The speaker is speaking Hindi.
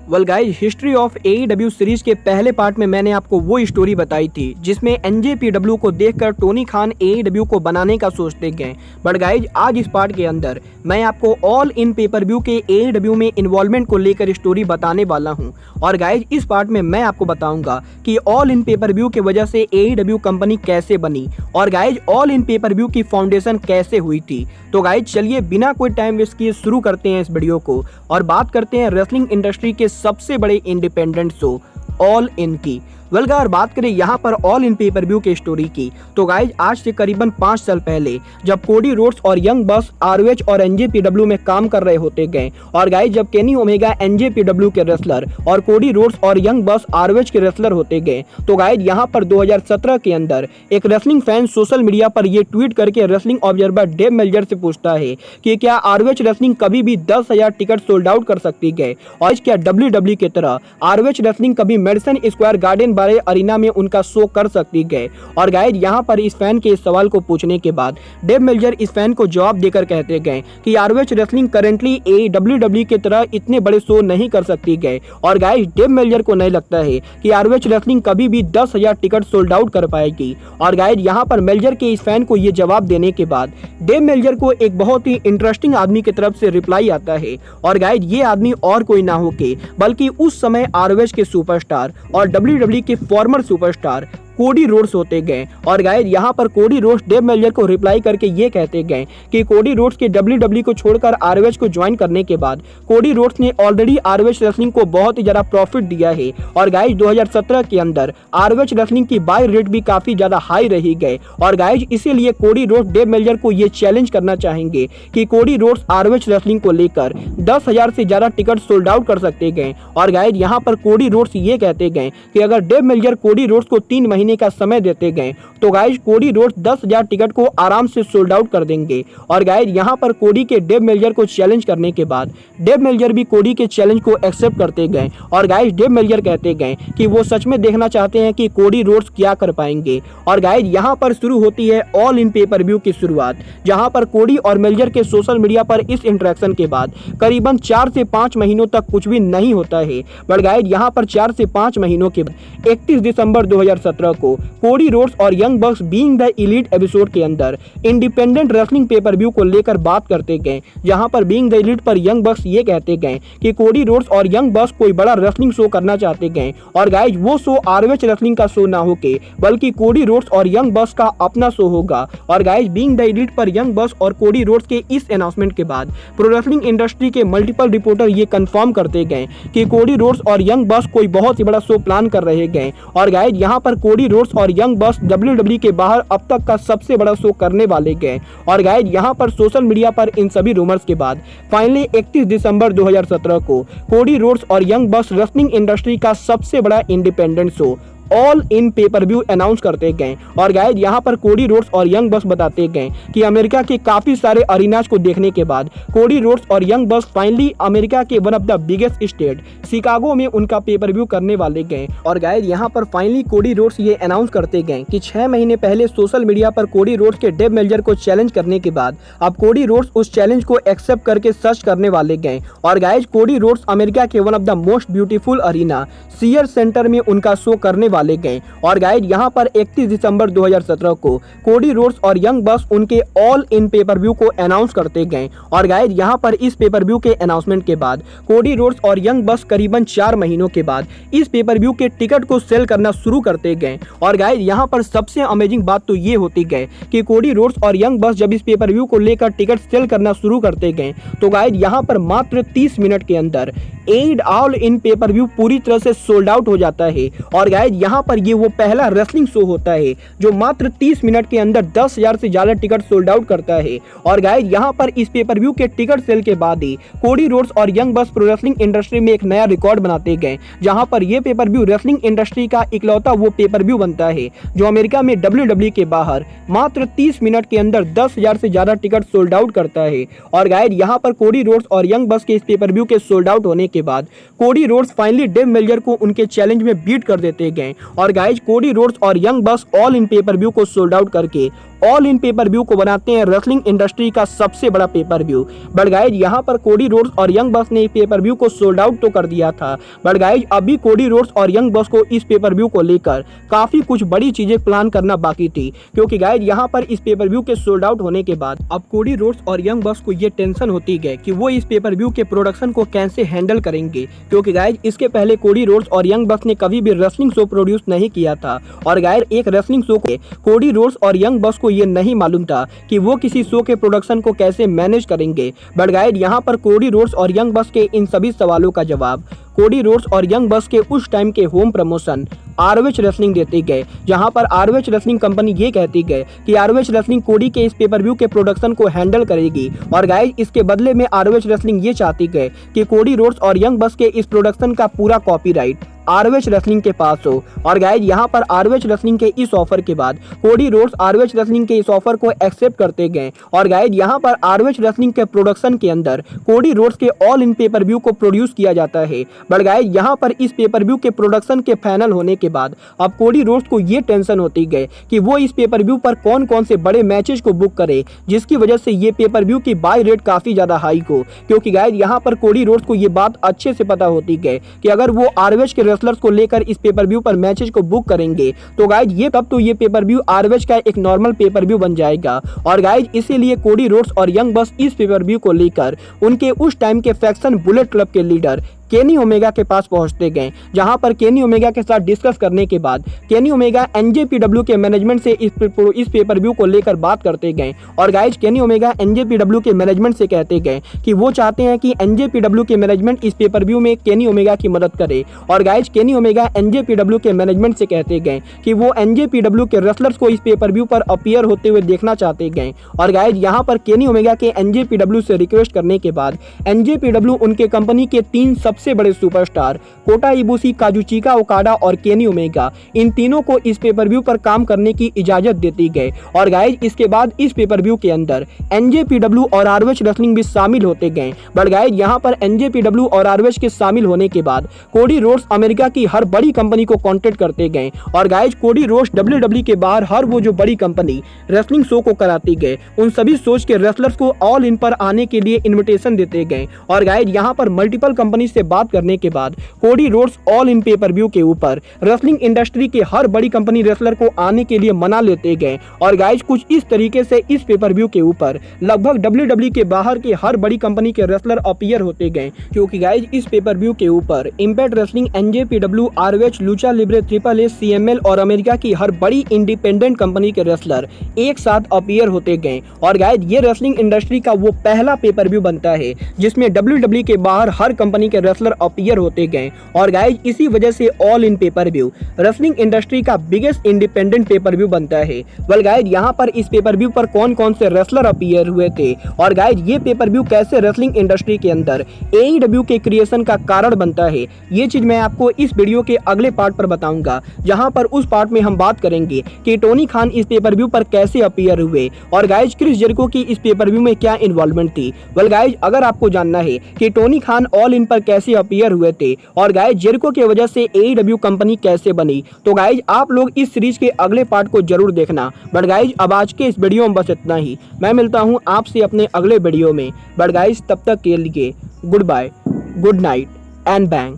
Well guys, history of AEW series के पहले पार्ट में मैंने आपको वो स्टोरी बताई थी जिसमें एनजेपीडब्ल्यू को देखकर टोनी खान एईडब्ल्यू को बनाने का सोचते गए। बट गाइस, आज इस पार्ट के अंदर मैं आपको ऑल इन पेपर व्यू के एईडब्ल्यू में इन्वॉल्वमेंट को लेकर स्टोरी बताने वाला हूं। और गाइस, इस पार्ट में मैं आपको बताऊंगा कि ऑल इन पेपर व्यू की वजह से एईडब्ल्यू कंपनी कैसे बनी और guys all in paper view की फाउंडेशन कैसे हुई थी। तो गाइस, चलिए बिना कोई टाइम वेस्ट किए शुरू करते हैं इस वीडियो को और बात करते हैं रेसलिंग इंडस्ट्री के सबसे बड़े इंडिपेंडेंट शो ऑल इन की। वेल गाइस, बात करें यहाँ पर ऑल इन पेपर व्यू की स्टोरी की तो गाइस, आज से करीबन 5 साल पहले जब कोडी रोड्स और यंग बक्स आरओएच और एनजेपीडब्ल्यू में काम कर रहे होते गए और गाइस जब केनी ओमेगा एनजेपीडब्ल्यू के रेसलर और कोडी रोड्स और यंग बक्स आरओएच के रेसलर होते गए तो गाइस यहाँ पर 2017 के अंदर एक रेसलिंग फैन सोशल मीडिया पर ये ट्वीट करके रेसलिंग ऑब्जर्वर डेव मेल्जर से पूछता है कि क्या आरओएच रेसलिंग कभी भी 10,000 टिकट सोल्ड आउट कर सकती है और क्या डब्ल्यूडब्ल्यू की तरह आरओएच रेसलिंग कभी मेडिसन स्क्वायर गार्डन अरीना में उनका शो कर सकती है। और गाइस, यहाँ पर इस फैन के इस सवाल को पूछने के बाद डेव मेल्जर इस फैन को जवाब देकर कहते गए कि आरओएच रेसलिंग करेंटली डब्ल्यूडब्ल्यू की तरह इतने बड़े शो नहीं कर सकती है। और गाइस, डेव मेल्जर को नहीं लगता है कि आरओएच रेसलिंग कभी भी 10,000 टिकट सोल्ड आउट कर पाएगी। और गाइस, यहाँ पर मेल्जर के इस फैन को ये जवाब देने के बाद डेव मेल्जर को एक बहुत ही इंटरेस्टिंग आदमी की तरफ से रिप्लाई आता है। और गाइस, ये आदमी और कोई ना हो के बल्कि उस समय आरओएच के सुपरस्टार और डब्ल्यूडब्ल्यू के फॉर्मर सुपरस्टार कोडी रोड्स होते गए। और गाइस, यहाँ पर कोडी रोड्स डेव मेल्जर को रिप्लाई करके ये कहते गए कि कोडी रोड्स के डब्ल्यूडब्ल्यू को छोड़कर आरओएच को ज्वाइन करने के बाद कोडी रोड्स ने ऑलरेडी आरओएच रेसलिंग को बहुत ही ज्यादा प्रॉफिट दिया है। और गाइस, 2017 के अंदर आरओएच रेसलिंग की बाय रेट भी काफी ज्यादा हाई रही गए। और गाइस, इसीलिए कोडी रोड्स डेव मेल्जर को ये चैलेंज करना चाहेंगे कि कोडी रोड्स आरओएच रेसलिंग को लेकर 10,000 से ज्यादा टिकट सोल्ड आउट कर सकते गए। और गाइस, यहाँ पर कोडी रोड्स ये कहते गए कि अगर डेव मेल्जर कोडी रोड्स को 3 महीने का समय देते गए तो गाइस कोडी रोड्स 10,000 टिकट को आराम से सोल्ड आउट कर देंगे। और गाइस, यहाँ पर कोडी के डेव मेल्जर को चैलेंज करने के बाद डेव मेल्जर भी कोडी के चैलेंज को एक्सेप्ट करते गए। और गाइस, डेव मेल्जर कहते गए कि वो सच में देखना चाहते हैं कि कोडी रोड्स क्या कर पाएंगे। और गाइस, यहाँ पर शुरू होती है ऑल इन पेपर व्यू की शुरुआत, जहाँ पर कोडी और मेल्जर के सोशल मीडिया पर इस इंटरेक्शन के बाद करीबन 4 से 5 महीनों तक कुछ भी नहीं होता है। बट गाइस, यहाँ पर 4 से 5 महीनों के बाद 31 दिसंबर 2017 को कोडी रोड्स और young box being the elite episode के अंदर इंडिपेंडेंट रेसलिंग पेपर व्यू को लेकर बात करते गए, जहां पर बीइंग द एलीट पर यंग बक्स ये कहते गए कि कोडी रोड्स और यंग बक्स कोई बड़ा रेसलिंग शो करना चाहते गए। और गाइस, वो शो आरओएच रेसलिंग का शो ना होके बल्कि कोडी रोड्स और यंग बक्स का अपना शो होगा। और गाइस, बीइंग द एलीट पर यंग बक्स और कोडी रोड्स के इस अनाउंसमेंट के बाद प्रो रेसलिंग इंडस्ट्री के मल्टीपल रिपोर्टर ये कंफर्म करते गए कि कोडी रोड्स और यंग बक्स कोई बहुत ही बड़ा शो प्लान कर रहे गए। और गाइस, यहाँ पर कोडी रोड्स और यंग बक्स डब्ल्यूडब्ल्यू के बाहर अब तक का सबसे बड़ा शो करने वाले गए। और गाइस, यहाँ पर सोशल मीडिया पर इन सभी रूमर्स के बाद फाइनली 31 दिसंबर 2017 को कोडी रोड्स और यंग बक्स रेसलिंग इंडस्ट्री का सबसे बड़ा independent show all in paper view announce करते गए। और गाइस, यहाँ पर कोडी रोड्स और यंग बक्स बताते गए कि अमेरिका के काफी सारे अरीनाज को देखने के बाद कोडी रोड्स और यंग बक्स फाइनली अमेरिका के one of the biggest state Chicago में उनका पेपर व्यू करने वाले गए। और गाइस, यहाँ पर फाइनली कोडी रोड्स ये अनाउंस करते गए कि 6 महीने पहले सोशल मीडिया पर कोडी रोड्स के डेव मेल्जर को चैलेंज करने के बाद अब कोडी रोड्स उस चैलेंज को एक्सेप्ट करके सर्च करने वाले गए। और गाइस, कोडी रोड्स अमेरिका के one of the most beautiful arena Sears centre में उनका शो करने वाले गए। और गाइस, यहाँ पर 31 दिसंबर 2017 को कोडी रोड्स और यंग बक्स उनके ऑल इन पेपर व्यू को अनाउंस करते गए। और गाइस, यहाँ पर इस पेपर व्यू के अनाउंसमेंट के बाद कोडी रोड्स और यंग बक्स करीबन 4 महीनों के बाद इस पेपर व्यू के टिकट को सेल करना शुरू करते गए। और गाइस, यहाँ पर सबसे अमेजिंग बात तो ये होती गई कि कोडी रोड्स और यंग बक्स जब इस पेपर व्यू को लेकर टिकट सेल करना शुरू करते गए तो गाइस, यहाँ पर मात्र 30 मिनट के अंदर add all in paper view पूरी तरह से सोल्ड आउट हो जाता है। और गाइस, यहाँ पर ये वो पहला रेसलिंग शो होता है जो मात्र 30 मिनट के अंदर 10,000 से ज्यादा टिकट सोल्ड आउट करता है। और गाइस, यहाँ पर इस पेपर व्यू के टिकट सेल के बाद ही कोडी रोड्स और यंग बक्स प्रो रेसलिंग इंडस्ट्री में एक नया रिकॉर्ड बनाते गए, जहां पर ये पेपर व्यू रेसलिंग इंडस्ट्री का इकलौता वो पेपर व्यू बनता है जो अमेरिका में डब्ल्यूडब्ल्यू के बाहर मात्र 30 मिनट के अंदर 10,000 से ज्यादा टिकट सोल्ड आउट करता है। और गाइस, यहाँ पर कोडी रोड्स और यंग बक्स के इस पेपर व्यू के सोल्ड आउट होने के बाद Cody Rhodes finally Dave Melzer को उनके चैलेंज में बीट कर देते गए। और गाइस, कोडी रोड्स और young box all in paper view को सोल्ड आउट करके ऑल इन पेपर व्यू को बनाते हैं रेसलिंग इंडस्ट्री का सबसे बड़ा पेपर व्यू। बट गाइज यहाँ पर कोडी रोड्स और यंग बक्स ने पेपर व्यू को सोल्ड आउट तो कर दिया था, बट गाइज अभी कोडी रोड्स और यंग बक्स को इस पेपर व्यू को लेकर काफी कुछ बड़ी चीजें प्लान करना बाकी थी। क्योंकि गाइज यहाँ पर इस पेपर व्यू के सोल्ड आउट होने के बाद अब कोडी रोड्स और यंग बक्स को ये टेंशन होती गई कि वो इस पेपर व्यू के प्रोडक्शन को कैसे हैंडल करेंगे। क्योंकि गाइज इसके पहले कोडी रोड्स और यंग बक्स ने कभी भी रेसलिंग शो प्रोड्यूस नहीं किया था और गाइज एक रेसलिंग शो को कोडी रोड्स और यंग बक्स को ये नहीं मालूम था कि वो किसी शो के प्रोडक्शन को कैसे मैनेज करेंगे। बट गाइज यहाँ पर कोडी रोड्स और यंग बक्स के इन सभी सवालों का जवाब कोडी रोड्स और यंग बक्स के उस टाइम के होम प्रमोशन ROH रेसलिंग देते गए, जहां पर ROH रेसलिंग कंपनी ये कहती गई कि ROH रेसलिंग कोडी के इस पेपर व्यू के प्रोडक्शन को हैंडल करेगी और गाइज इसके बदले में ROH रेसलिंग ये चाहती गई कि कोडी रोड्स और यंग बक्स के इस प्रोडक्शन का पूरा कॉपीराइट ROH रेसलिंग के पास हो। और गाइज यहाँ पर ROH रेसलिंग के इस ऑफर के बाद कोडी रोड्स ROH रेसलिंग के इस ऑफर को एक्सेप्ट करते गए और गाइज यहाँ पर ROH रेसलिंग के प्रोडक्शन के अंदर कोडी रोड्स के ऑल इन पेपर व्यू को प्रोड्यूस किया जाता है। बट गाइज यहाँ पर इस पेपर व्यू के प्रोडक्शन के फाइनल होने के बाद अब कोडी रोड्स को ये टेंशन होती गई कि वो इस पेपर व्यू पर कौन कौन से बड़े मैचेस को बुक करे, जिसकी वजह से ये पेपर व्यू की बाय रेट काफी ज्यादा हाई हो। क्योंकि गाइज यहाँ पर कोडी रोड्स को ये बात अच्छे से पता होती गई कि अगर वो ROH के रेसलर्स को लेकर इस पेपर व्यू पर मैचेस को बुक करेंगे तो गाइज ये तब तो ये पेपर व्यू ROH का एक नॉर्मल पेपर व्यू बन जाएगा। और गाइज इसीलिए कोडी रोड्स और यंग बक्स इस पेपर व्यू को लेकर उनके उस टाइम के फैक्शन बुलेट क्लब के लीडर केनी ओमेगा के पास पहुंचते गए, जहां पर केनी ओमेगा के साथ डिस्कस करने के बाद केनी ओमेगा NJPW के मैनेजमेंट से इस पेपर व्यू को लेकर बात करते गए। और गाइज केनी ओमेगा NJPW के मैनेजमेंट से कहते गए कि वो चाहते हैं कि NJPW के मैनेजमेंट इस पेपर व्यू में केनी ओमेगा की मदद करे। और गाइज केनी ओमेगा NJPW के मैनेजमेंट से कहते गए कि वो NJPW के रेसलर्स को इस पेपर व्यू पर अपीयर होते हुए देखना चाहते गए। और गाइज यहाँ पर केनी ओमेगा के NJPW से रिक्वेस्ट करने के बाद NJPW उनके कंपनी के 3 सबसे बड़े सुपरस्टार कोटा इबुशी, काजुचिका ओकाडा और केनी ओमेगा, इन तीनों को इस पेपर व्यू पर काम करने की इजाजत देती गई। और गाइज इसके बाद इस पेपर व्यू के अंदर NJPW और ROH रेसलिंग भी शामिल होते गए। बट गाइज यहाँ पर NJPW और ROH के शामिल होने के बाद कोडी रोड्स अमेरिका की हर बड़ी कंपनी को कॉन्टेक्ट करते गए। और गाइज कोडी रोड्स WWE के बाहर हर वो जो बड़ी कंपनी रेसलिंग शो को कराती गए, उन सभी शोज के रेसलर्स को ऑल इन पर आने के लिए इन्विटेशन देते गए। और गाइज यहाँ पर मल्टीपल कंपनी से बात करने के बाद Cody Rhodes all in paper view के ऊपर रेसलिंग इंडस्ट्री के हर बड़ी कंपनी रेसलर को आने के लिए मना लेते गए। और गाइज कुछ इस तरीके से इस पेपर व्यू के ऊपर लगभग WWE के बाहर के हर बड़ी कंपनी के रेसलर अपीयर होते गए। क्योंकि गाइज इस पेपर व्यू के ऊपर impact wrestling, NJPW, ROH, Lucha Libre, AAA, CML और अमेरिका की हर बड़ी इंडिपेंडेंट कंपनी के रेसलर एक साथ अपीयर होते गए। और गाइज ये रेसलिंग इंडस्ट्री का वो पहला पेपर व्यू बनता है जिसमें WWE के बाहर हर कंपनी के रेसलर अपीयर होते गए। और गाइज इसी वजह से all in paper view wrestling industry का बिगेस्ट इंडिपेंडेंट पेपर व्यू बनता है। वेल गाइज यहाँ पर इस पेपर व्यू पर कौन कौन से रेसलर अपीयर हुए थे और गाइज ये पेपर व्यू कैसे रेसलिंग इंडस्ट्री के अंदर AEW के क्रिएशन का कारण बनता है, ये चीज मैं आपको इस वीडियो के अगले पार्ट पर बताऊंगा, जहां पर उस पार्ट में हम बात करेंगे कि टोनी खान इस पेपर व्यू पर कैसे अपीयर हुए और गाइज क्रिस जेरिको की इस पेपर व्यू में क्या इन्वॉल्वमेंट थी। वेल गाइज अगर आपको जानना है कि टोनी खान ऑल इन पर कैसे अपीयर हुए थे और गाइज जेरिको की वजह से AEW कंपनी कैसे बनी, तो गाइज आप लोग इस सीरीज के अगले पार्ट को जरूर देखना। बट गाइज अब आज के इस वीडियो में बस इतना ही, मैं मिलता हूं आपसे अपने अगले वीडियो में। बट गाइज तब तक के लिए goodbye, good night and bang.